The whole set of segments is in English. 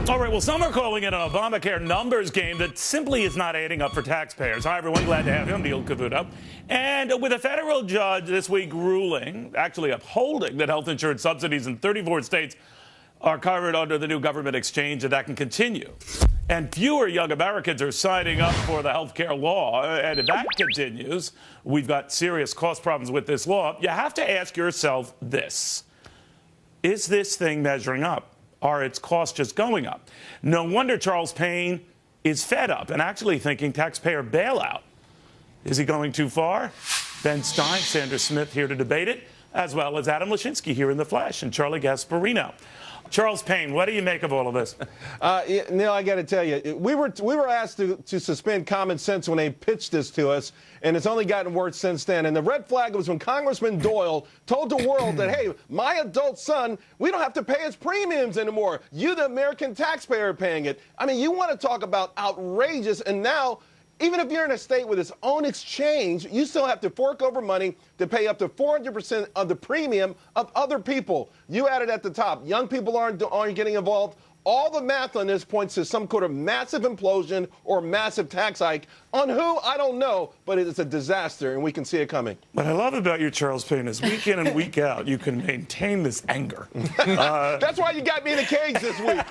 All right, well, some are calling it an Obamacare numbers game that simply is not adding up for taxpayers. Hi, everyone. Glad to have you. I'm Neil Cavuto. And with a federal judge this week ruling, actually upholding that health insurance subsidies in 34 states are covered under the new government exchange, and that can continue. And fewer young Americans are signing up for the health care law. And if that continues, we've got serious cost problems with this law. You have to ask yourself this. Is this thing measuring up? Are its costs just going up? No wonder Charles Payne is fed up and actually thinking taxpayer bailout. Is he going too far? Ben Stein, Sandra Smith here to debate it, as well as Adam Lashinsky here in the flesh and Charlie Gasparino. Charles Payne, what do you make of all of this? Neil, I got to tell you, we were asked to suspend common sense when they pitched this to us, and it's only gotten worse since then. And the red flag was when Congressman Doyle told the world that, hey, my adult son, we don't have to pay his premiums anymore. You, the American taxpayer, are paying it. I mean, you want to talk about outrageous, and now, even if you're in a state with its own exchange, you still have to fork over money to pay up to 400% of the premium of other people. You added at the top. Young people aren't getting involved. All the math on this points to some kind of massive implosion or massive tax hike. On who, I don't know, but it's a disaster, and we can see it coming. What I love about you, Charles Payne, is week in and week out, you can maintain this anger. That's why you got me in the cage this week.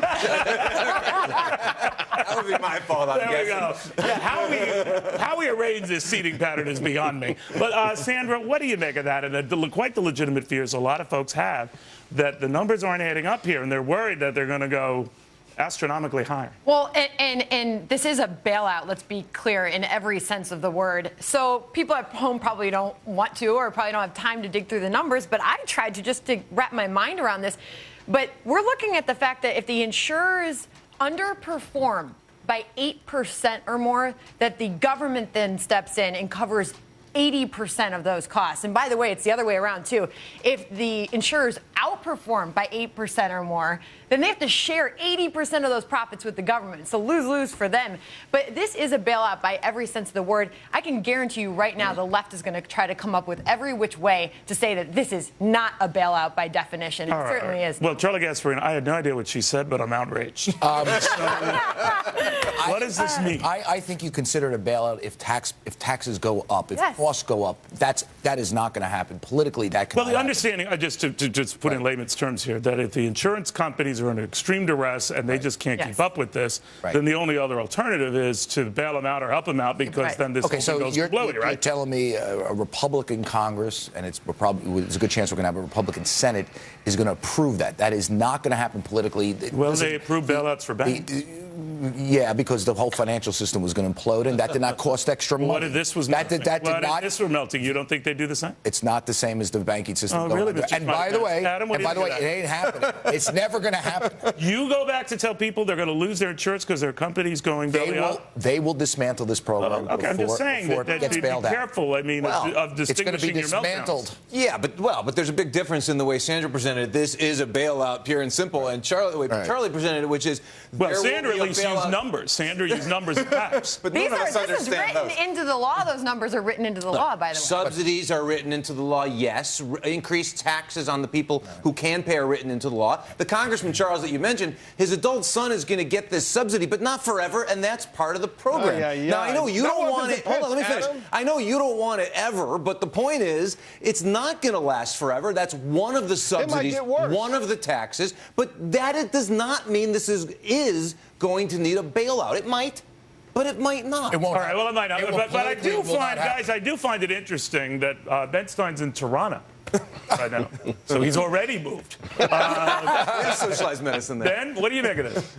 That would be my fault, I'm guessing. There we go. Yeah, how we arrange this seating pattern is beyond me. But, Sandra, what do you make of that? And quite the legitimate fears a lot of folks have that the numbers aren't adding up here, and they're worried that they're going to go astronomically higher. Well, and this is a bailout, let's be clear, in every sense of the word. So people at home probably don't want to or probably don't have time to dig through the numbers, but I tried to wrap my mind around this. But we're looking at the fact that if the insurers underperform by 8% or more, that the government then steps in and covers 80% of those costs. And by the way, it's the other way around, too. If the insurers outperform by 8% or more, then they have to share 80% of those profits with the government. So lose-lose for them. But this is a bailout by every sense of the word. I can guarantee you right now the left is going to try to come up with every which way to say that this is not a bailout by definition. It certainly is. Well, Charlie Gasparino, I had no idea what she said, but I'm outraged. What does this mean? I think you consider it a bailout if taxes go up, if costs go up. That is not going to happen politically. That can. Well, the understanding, just to put in layman's terms here, that if the insurance companies are under extreme duress and they just can't keep up with this, then the only other alternative is to bail them out or help them out because then this whole thing goes kablooey, right? You're telling me a Republican Congress, and it's a good chance we're going to have a Republican Senate, is going to approve that. That is not going to happen politically. Well, they approve bailouts for banks. Yeah, because the whole financial system was going to implode, and that did not cost extra money. What if this was melting? If this were melting, you don't think they'd do the same? It's not the same as the banking system. Oh, really? And by the way, it ain't happening. It's never going to happen. You go back to tell people they're going to lose their insurance because their company's going belly up? They will dismantle this program I'm just saying before it gets bailed out. Be careful, I mean, of distinguishing your meltdowns. Yeah, but there's a big difference in the way Sandra presented it. This is a bailout, pure and simple, and Charlie presented it, which is... Well, Sandra at least used numbers. Sandra used numbers and facts. But this is written into the law. Those numbers are written into the law, by the way. Subsidies are written into the law, yes. Increased taxes on the people who can pay are written into the law. The Congressman, Charles, that you mentioned, his adult son is going to get this subsidy, but not forever, and that's part of the program. Now, I know you don't want it. Hold on, let me finish. I know you don't want it ever, but the point is, it's not going to last forever. That's one of the subsidies, one of the taxes, but that it does not mean this is going to need a bailout. It might, but it might not. It won't. All right, well, it might not. But I do find, guys, I do find it interesting that Ben Stein's in Toronto right now. So he's already moved. There's socialized medicine there. Ben, what do you make of this?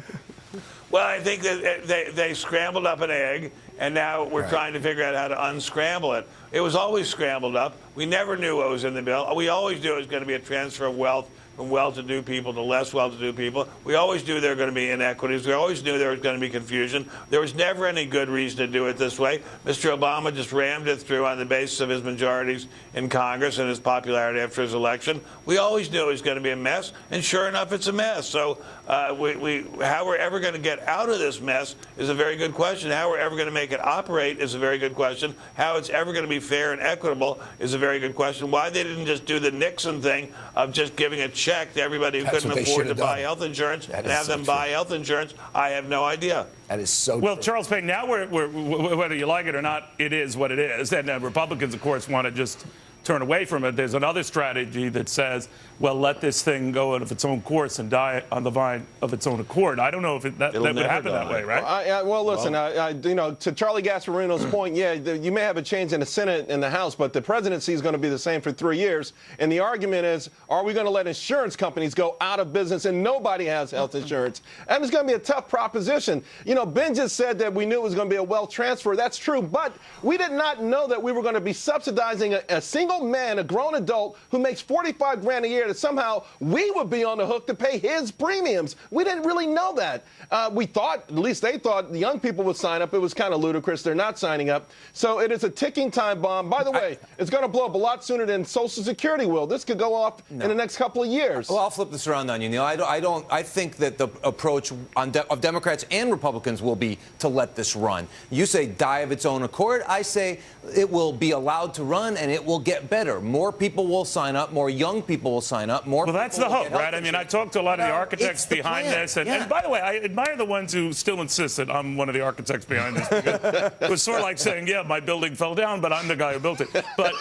Well, I think that they scrambled up an egg, and now we're trying to figure out how to unscramble it. It was always scrambled up. We never knew what was in the bill. We always knew it was going to be a transfer of wealth from well-to-do people to less well-to-do people. We always knew there were going to be inequities. We always knew there was going to be confusion. There was never any good reason to do it this way. Mr. Obama just rammed it through on the basis of his majorities in Congress and his popularity after his election. We always knew it was going to be a mess, and sure enough, it's a mess. So how we're ever going to get out of this mess is a very good question. How we're ever going to make it operate is a very good question. How it's ever going to be fair and equitable is a very good question. Why they didn't just do the Nixon thing of just giving a check to everybody who couldn't afford to buy health insurance and have them buy health insurance. I have no idea. That is so well, true. Charles Payne, now whether you like it or not, it is what it is. And Republicans, of course, want to just turn away from it. There's another strategy that says, well, let this thing go of its own course and die on the vine of its own accord. I don't know if that would happen that way, right? Well, listen, you know, to Charlie Gasparino's point, yeah, you may have a change in the Senate and the House, but the presidency is going to be the same for 3 years. And the argument is, are we going to let insurance companies go out of business and nobody has health insurance? And it's going to be a tough proposition. You know, Ben just said that we knew it was going to be a wealth transfer. That's true, but we did not know that we were going to be subsidizing a single man, a grown adult who makes $45,000 a year, that somehow we would be on the hook to pay his premiums. We didn't really know that. We thought, at least they thought, the young people would sign up. It was kind of ludicrous. They're not signing up. So it is a ticking time bomb. By the way, it's going to blow up a lot sooner than Social Security will. This could go off in the next couple of years. Well, I'll flip this around on you, Neil. I think that the approach of Democrats and Republicans will be to let this run. You say die of its own accord. I say it will be allowed to run and it will get better. More people will sign up. More young people will sign up. More. Well, that's the hope, right? I mean, I talked to a lot of the architects behind this. And by the way, I admire the ones who still insist that I'm one of the architects behind this. It was sort of like saying, yeah, my building fell down, but I'm the guy who built it. But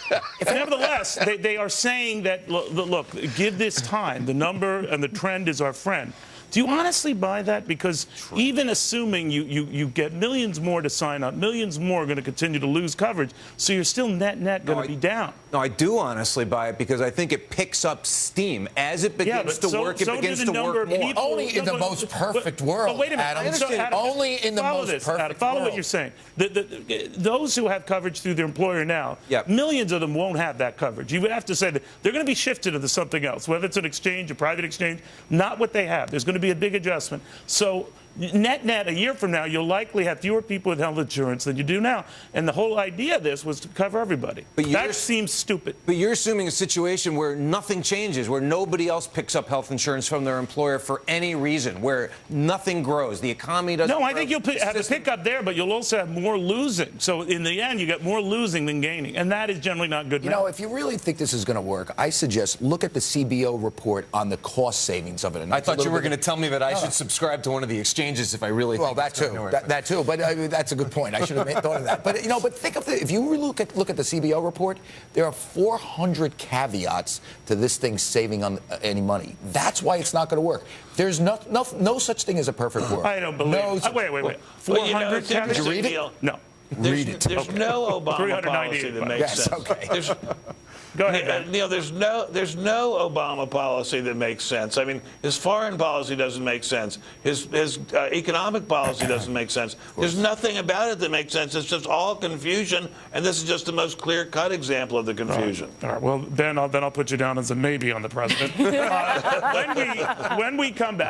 nevertheless, they are saying that, look, give this time. The number and the trend is our friend. Do you honestly buy that? Because even assuming you get millions more to sign up, millions more are going to continue to lose coverage, so you're still net going to be down. No, I do honestly buy it because I think it picks up steam. As it begins to work, it begins to work more. Only in the most perfect world, but wait a minute, Adam. Only in the most perfect world. Follow what you're saying. Those who have coverage through their employer now, millions of them won't have that coverage. You would have to say that they're going to be shifted into something else, whether it's an exchange, a private exchange, not what they have. There's going to be a big adjustment. So net, a year from now, you'll likely have fewer people with health insurance than you do now. And the whole idea of this was to cover everybody. But that seems stupid. But you're assuming a situation where nothing changes, where nobody else picks up health insurance from their employer for any reason, where nothing grows, the economy doesn't grow. No, I think you'll have a pickup there, but you'll also have more losing. So in the end, you get more losing than gaining. And that is generally not good. You know, if you really think this is going to work, I suggest look at the CBO report on the cost savings of it. And I thought you were going to tell me that I should subscribe to one of the exchanges if I really think that too. That too. But that's a good point. I should have thought of that. But you know, think of if you look at the CBO report, there are 400 caveats to this thing saving on any money. That's why it's not going to work. There's no such thing as a perfect world. I don't believe. Wait. 400 caveats. Did you read it? No. Read it. There's no Obama policy that makes sense. Okay. Go ahead, Neil, there's no Obama policy that makes sense. I mean, his foreign policy doesn't make sense. His economic policy doesn't make sense. There's nothing about it that makes sense. It's just all confusion, and this is just the most clear-cut example of the confusion. All right. Well, then I'll put you down as a maybe on the president. When we come back.